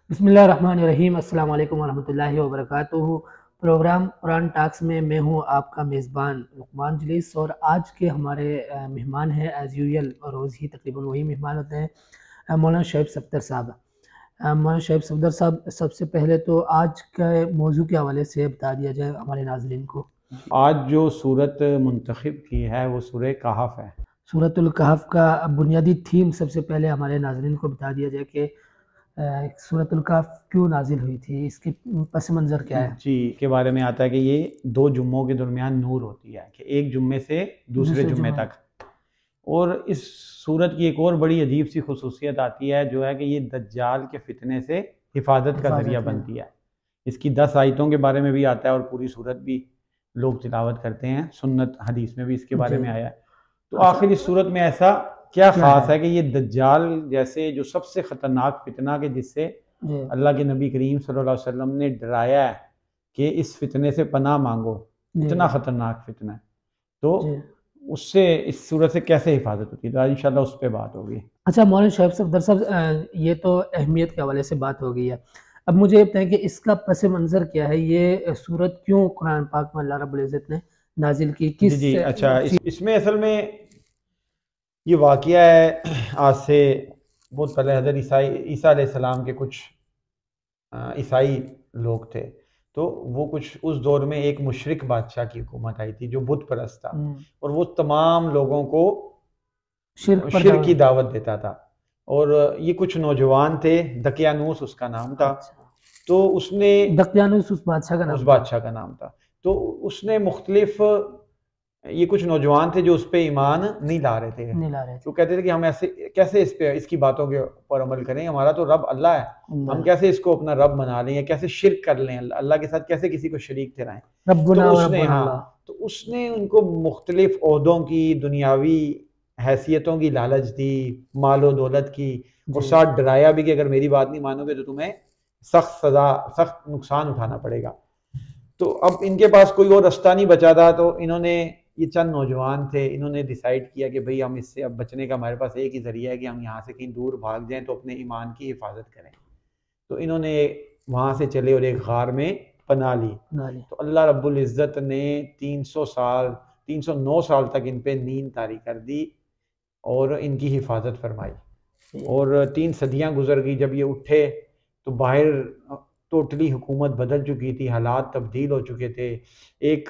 بسم اللہ الرحمن الرحیم۔ السلام علیکم ورحمۃ اللہ وبرکاتہ۔ پروگرام قرآن ٹاکس میں میں ہوں آپ کا میزبان لقمان جلیس، اور آج کے ہمارے مہمان ہیں ایز یوزول، روز ہی تقریباً وہی مہمان ہوتے ہیں، مولانا شعیب صفدر صاحب۔ مولانا شعیب صفدر صاحب، سب سے پہلے تو آج کے موضوع کے حوالے سے بتا دیا جائے ہمارے ناظرین کو۔ آج جو صورت منتخب کی ہے وہ سورہ کہف ہے۔ سورۃ الکہف کا بنیادی تھیم سب سے پہلے ہمارے ناظرین کو بتا دیا جائے کہ سورۃ الکہف کیوں نازل ہوئی تھی، اس کی پس منظر کیا ہے؟ جی، کے بارے میں آتا ہے کہ یہ 2 جمعوں کے درمیان نور ہوتی ہے، کہ ایک جمعے سے دوسرے جمعے تک۔ اور اس سورت کی ایک اور بڑی عجیب سی خصوصیت آتی ہے، جو ہے کہ یہ دجال کے فتنے سے حفاظت کا ذریعہ بنتی ہے۔ اس کی 10 آیتوں کے بارے میں بھی آتا ہے، اور پوری سورت بھی لوگ تلاوت کرتے ہیں، سنت حدیث میں بھی اس کے بارے میں آیا ہے۔ تو آخر اس سورت میں ایسا کیا خاص ہے کہ یہ دجال جیسے جو سب سے خطرناک فتنہ کے جس سے اللہ کے نبی کریم صلی اللہ علیہ وسلم نے ڈرایا ہے کہ اس فتنے سے پناہ مانگو، اتنا خطرناک فتنہ ہے، تو اس سے اس صورت سے کیسے حفاظت ہوتی ہے؟ تو انشاءاللہ اس پہ بات ہوگی۔ اچھا مولانا شعیب صفدر صاحب، یہ تو اہمیت کے حوالے سے بات ہو گئی ہے، اب مجھے یہ بتائیں کہ اس کا پس منظر کیا ہے؟ یہ صورت کیوں قرآن پاک میں اللہ رب العزت نے نازل کی؟ کس جی اچھا، اس میں اصل میں یہ واقعہ ہے آج سے بہت پہلے حضرت عیسیٰ علیہ السلام کے کچھ عیسائی لوگ تھے، تو وہ کچھ اس دور میں ایک مشرک بادشاہ کی حکومت آئی تھی جو بت پرست تھا، اور وہ تمام لوگوں کو شرک کی دعوت دیتا تھا۔ اور یہ کچھ نوجوان تھے، دقیانوس اس کا نام تھا، تو اس نے دقیانوس اس بادشاہ کا نام تھا، تو اس نے مختلف یہ کچھ نوجوان تھے جو اس پہ ایمان نہیں لا رہے تھے، تو کہتے تھے کہ ہم ایسے کیسے اس کی باتوں کے اوپر عمل کریں، ہمارا تو رب اللہ ہے، ہم کیسے اس کو اپنا رب بنا لیں، یا کیسے شرک کر لیں، اللہ کے ساتھ کیسے کسی کو شریک ٹھہرائیں۔ تو اس نے ان کو مختلف عہدوں کی، دنیاوی حیثیتوں کی لالچ دی، مال و دولت کی، اور ساتھ ڈرایا بھی کہ اگر میری بات نہیں مانو گے تو تمہیں سخت سزا، سخت نقصان اٹھانا پڑے گا۔ تو اب ان کے پاس کوئی اور رستہ نہیں بچا تھا، تو انہوں نے، یہ چند نوجوان تھے، انہوں نے ڈیسائیڈ کیا کہ بھئی ہم اس سے اب بچنے کا ہمارے پاس ایک ہی ذریعہ ہے کہ ہم یہاں سے کہیں دور بھاگ جائیں تو اپنے ایمان کی حفاظت کریں۔ تو انہوں نے وہاں سے چلے اور ایک غار میں پناہ لی۔ تو اللہ رب العزت نے 309 سال تک ان پہ نیند طاری کر دی اور ان کی حفاظت فرمائی، اور 3 صدیاں گزر گئی۔ جب یہ اٹھے تو باہر ٹوٹلی حکومت بدل چکی تھی، حالات تبدیل ہو چکے تھے، ایک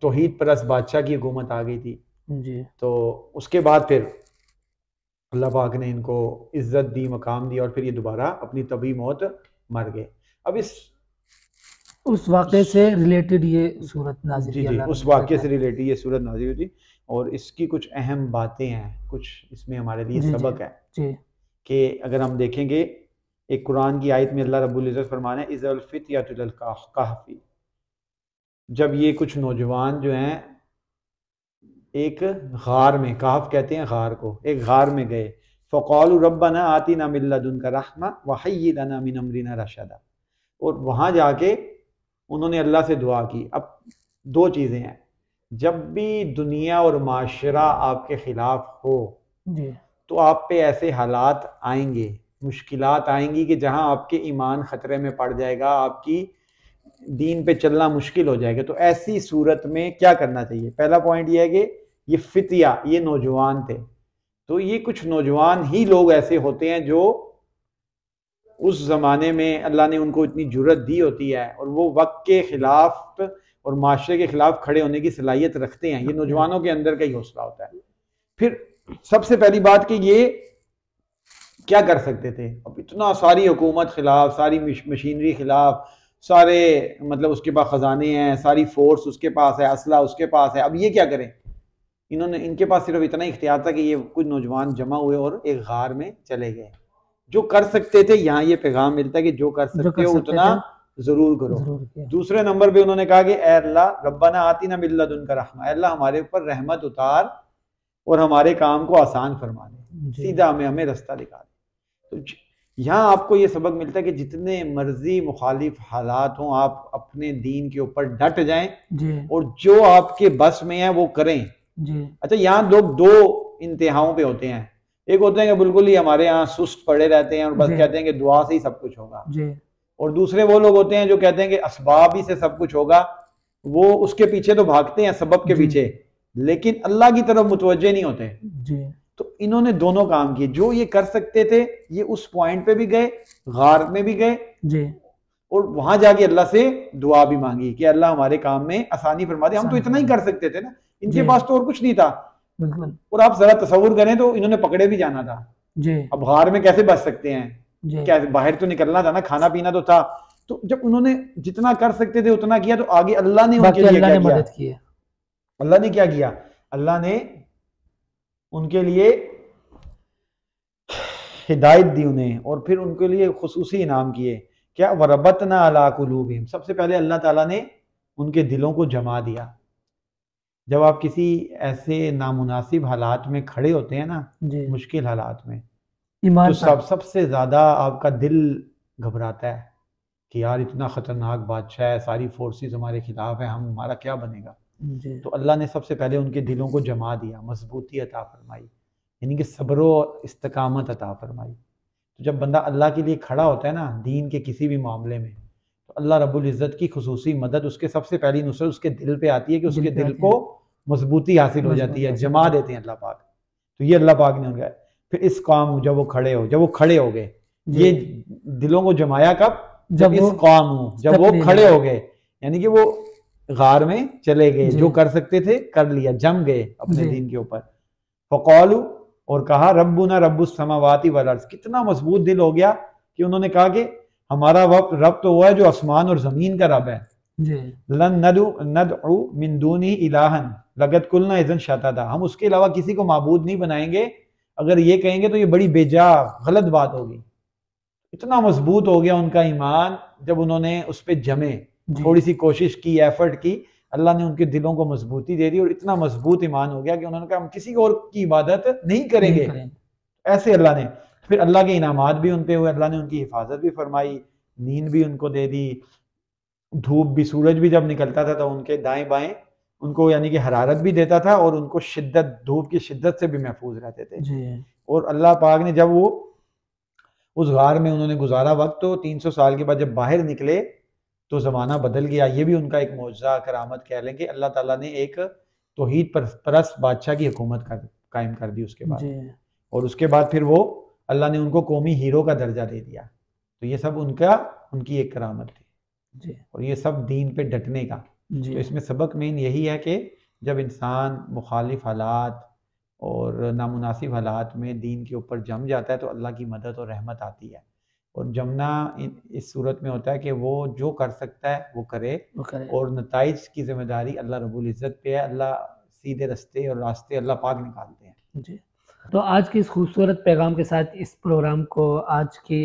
توحید پرست بادشاہ کی حکومت آ گئی تھی۔ تو اس کے بعد پھر اللہ پاک نے ان کو عزت دی، مقام دی، اور پھر یہ دوبارہ اپنی طبعی موت مر گئے۔ اب اس واقعے سے ریلیٹڈ یہ صورت نازل جی اس واقعے سے ریلیٹڈ یہ صورت نازل ہوئی تھی، اور اس کی کچھ اہم باتیں ہیں، کچھ اس میں ہمارے لیے سبق ہے کہ اگر ہم دیکھیں گے، ایک قرآن کی آیت میں اللہ رب العزت فرمانا ہے اذ الفتیۃ الکہف، جب یہ کچھ نوجوان جو ہیں ایک غار میں، کہف کہتے ہیں غار کو، ایک غار میں گئے، فقالوا ربنا آتنا من لدنک رحمہ وہیئ لنا من امرنا رشدا، اور وہاں جا کے انہوں نے اللہ سے دعا کی۔ اب 2 چیزیں ہیں، جب بھی دنیا اور معاشرہ آپ کے خلاف ہو تو آپ پہ ایسے حالات آئیں گے، مشکلات آئیں گی کہ جہاں آپ کے ایمان خطرے میں پڑ جائے گا، آپ کی دین پہ چلنا مشکل ہو جائے گا۔ تو ایسی صورت میں کیا کرنا چاہیے؟ پہلا پوائنٹ یہ ہے کہ یہ فتیہ، یہ نوجوان تھے، تو یہ کچھ نوجوان ہی لوگ ایسے ہوتے ہیں جو اس زمانے میں اللہ نے ان کو اتنی جرأت دی ہوتی ہے، اور وہ وقت کے خلاف اور معاشرے کے خلاف کھڑے ہونے کی صلاحیت رکھتے ہیں، یہ نوجوانوں کے اندر کا ہی حوصلہ ہوتا ہے۔ پھر سب سے پہلی بات کہ یہ کیا کر سکتے تھے؟ اب اتنا ساری حکومت خلاف، ساری مشینری خلاف، سارے مطلب اس کے پاس خزانے ہیں، ساری فورس اس کے پاس ہے، اسلحہ اس کے پاس ہے، اب یہ کیا کریں؟ ان کے پاس صرف اتنا اختیار تھا کہ یہ کچھ نوجوان جمع ہوئے اور ایک غار میں چلے گئے۔ جو کر سکتے تھے، یہاں یہ پیغام ملتا ہے کہ جو کر سکتے ہو اتنا ضرور کرو۔ دوسرے نمبر پہ انہوں نے کہا کہ اے اللہ ربنا آتنا من لدنک رحمہ، اے اللہ ہمارے اوپر رحمت اتار اور ہمارے کام کو آسان فرما دے، سیدھا ہمیں رستہ دکھا دے۔ تو یہاں آپ کو یہ سبق ملتا ہے کہ جتنے مرضی مخالف حالات ہوں، آپ اپنے دین کے اوپر ڈٹ جائیں اور جو آپ کے بس میں ہے وہ کریں۔ اچھا، یہاں لوگ 2 انتہاؤں پہ ہوتے ہیں، ایک ہوتے ہیں کہ بالکل ہی ہمارے یہاں سست پڑے رہتے ہیں اور بس کہتے ہیں کہ دعا سے ہی سب کچھ ہوگا، اور دوسرے وہ لوگ ہوتے ہیں جو کہتے ہیں کہ اسباب ہی سے سب کچھ ہوگا، وہ اس کے پیچھے تو بھاگتے ہیں سبب کے پیچھے، لیکن اللہ کی طرف متوجہ نہیں ہوتے۔ تو انہوں نے دونوں کام کیے، جو یہ کر سکتے تھے یہ اس پوائنٹ پہ بھی گئے، غار میں بھی گئے، اور وہاں جا کے اللہ سے دعا بھی مانگی کہ اللہ ہمارے کام میں آسانی فرما دے۔ ہم تو اتنا ہی کر سکتے تھے نا، ان کے پاس تو اور کچھ نہیں تھا، اور آپ ذرا تصور کریں تو انہوں نے پکڑے بھی جانا تھا، اب غار میں کیسے بچ سکتے ہیں؟ باہر تو نکلنا تھا نا، کھانا پینا تو تھا۔ تو جب انہوں نے جتنا کر سکتے تھے اتنا کیا، تو آگے اللہ نے ان کے لیے کیا کیا؟ اللہ نے کیا کیا؟ اللہ نے ان کے لیے ہدایت دی انہیں، اور پھر ان کے لیے خصوصی انعام کیے۔ کیا؟ وَرَبَطْنَا عَلَىٰ قُلُوبِهِمْ، سب سے پہلے اللہ تعالیٰ نے ان کے دلوں کو جما دیا۔ جب آپ کسی ایسے نامناسب حالات میں کھڑے ہوتے ہیں نا، مشکل حالات میں، تو سب سے زیادہ آپ کا دل گھبراتا ہے کہ یار اتنا خطرناک بادشاہ ہے، ساری فورسز ہمارے خلاف ہیں، ہمارا کیا بنے گا؟ تو اللہ نے سب سے پہلے ان کے دلوں کو جما دیا، مضبوطی عطا فرمائی، یعنی کہ صبر و استقامت عطا فرمائی۔ تو جب بندہ اللہ کے لیے کھڑا ہوتا ہے نا دین کے کسی بھی معاملے میں، تو اللہ رب العزت کی خصوصی مدد، اس کے سب سے پہلی نصرت اس کے دل پہ آتی ہے کہ اس کے دل کو مضبوطی حاصل ہو جاتی ہے، جما دیتے ہیں اللہ پاک۔ تو یہ اللہ پاک نے ان کا، پھر اس قوم جب وہ کھڑے ہو گئے، یہ دلوں کو جمایا کب؟ جب اس قوم جب وہ کھڑے ہو گئے، یعنی کہ وہ غار میں چلے گئے، جو کر سکتے تھے کر لیا، جم گئے اپنے دین کے اوپر۔ فقالوا، اور کہا ربنا رب السماوات والارض، کتنا مضبوط دل ہو گیا کہ انہوں نے کہا کہ ہمارا رب تو وہ ہے جو آسمان اور زمین کا رب ہے۔ لن ندعو من دونہ الہا لقد قلنا اذا شططا، ہم اس کے علاوہ کسی کو معبود نہیں بنائیں گے، اگر یہ کہیں گے تو یہ بڑی بیجا غلط بات ہوگی۔ اتنا مضبوط ہو گیا ان کا ایمان جب انہوں نے اس پہ جمے، تھوڑی سی کوشش کی، ایفرٹ کی، اللہ نے ان کے دلوں کو مضبوطی دے دی، اور اتنا مضبوط ایمان ہو گیا کہ انہوں نے کہا ہم کسی اور کی عبادت نہیں کریں گے۔ ایسے اللہ نے پھر اللہ کے انعامات بھی ان پہ ہوئے، اللہ نے ان کی حفاظت بھی فرمائی، نیند بھی ان کو دے دی، دھوپ بھی، سورج بھی جب نکلتا تھا تو ان کے دائیں بائیں ان کو یعنی کہ حرارت بھی دیتا تھا، اور ان کو دھوپ کی شدت سے بھی محفوظ رہتے تھے۔ اور اللہ پاک نے جب وہ اس غار میں انہوں نے گزارا وقت، تو 300 سال کے بعد جب باہر نکلے تو زمانہ بدل گیا۔ یہ بھی ان کا ایک معجزہ کرامت کہہ لیں کہ اللہ تعالیٰ نے ایک توحید پرست بادشاہ کی حکومت قائم کر دی اس کے بعد، اور اس کے بعد پھر وہ اللہ نے ان کو قومی ہیرو کا درجہ دے دیا۔ تو یہ سب ان کی ایک کرامت تھی، اور یہ سب دین پہ ڈٹنے کا۔ تو اس میں سبق مین یہی ہے کہ جب انسان مخالف حالات اور نامناسب حالات میں دین کے اوپر جم جاتا ہے تو اللہ کی مدد اور رحمت آتی ہے، اور جمنا اس صورت میں ہوتا ہے کہ وہ جو کر سکتا ہے وہ کرے، اور نتائج کی ذمہ داری اللہ رب العزت پہ ہے۔ اللہ سیدھے راستے اللہ پاک نکالتے ہیں۔ تو آج کے اس خوبصورت پیغام کے ساتھ اس پروگرام کو آج کی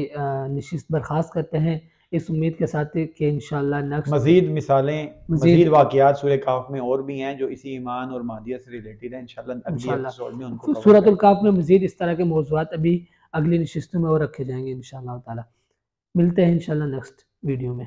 نشست برخاست کرتے ہیں، اس امید کے ساتھ کہ انشاءاللہ نیکسٹ مزید مثالیں، مزید واقعات سورہ کہف میں اور بھی ہیں جو اسی ایمان اور مادیت سے ریلیٹڈ ہیں، انشاءاللہ اگلی ایپیسوڈ میں ان کو سورۃ الکہف میں مزید اس طرح کے موضوعات ابھی اگلی نشستوں میں اور رکھے جائیں گے انشاءاللہ تعالی۔ ملتے ہیں انشاءاللہ نیکسٹ ویڈیو میں۔